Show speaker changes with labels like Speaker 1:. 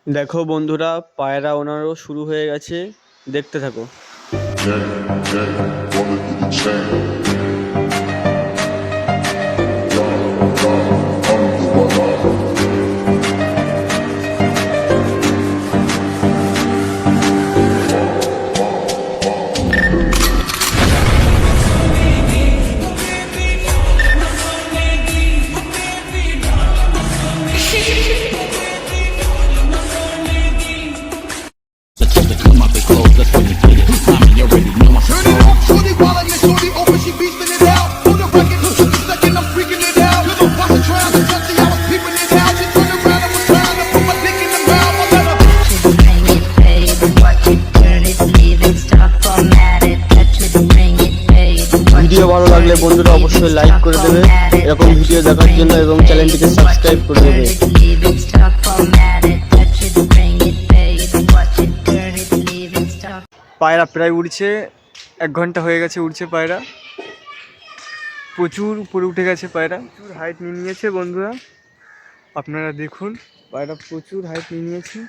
Speaker 1: দেখো বন্ধুরা, পায়রা ওনারও শুরু হয়ে গেছে, দেখতে থাকো। ভিডিও ভালো লাগলে বন্ধুরা অবশ্যই লাইক করে দেবে এরকম ভিডিও দেখার জন্য এবং চ্যানেলটিকে সাবস্ক্রাইব করে দেবে। পায়রা প্রায় উড়ছে, 1 ঘন্টা হয়ে গেছে উড়ছে পায়রা। প্রচুর উপরে উঠে গেছে পায়রা, প্রচুর হাইট নিয়ে নিয়েছে বন্ধুরা। আপনারা দেখুন, পায়রা প্রচুর হাইট নিয়ে নিয়েছে।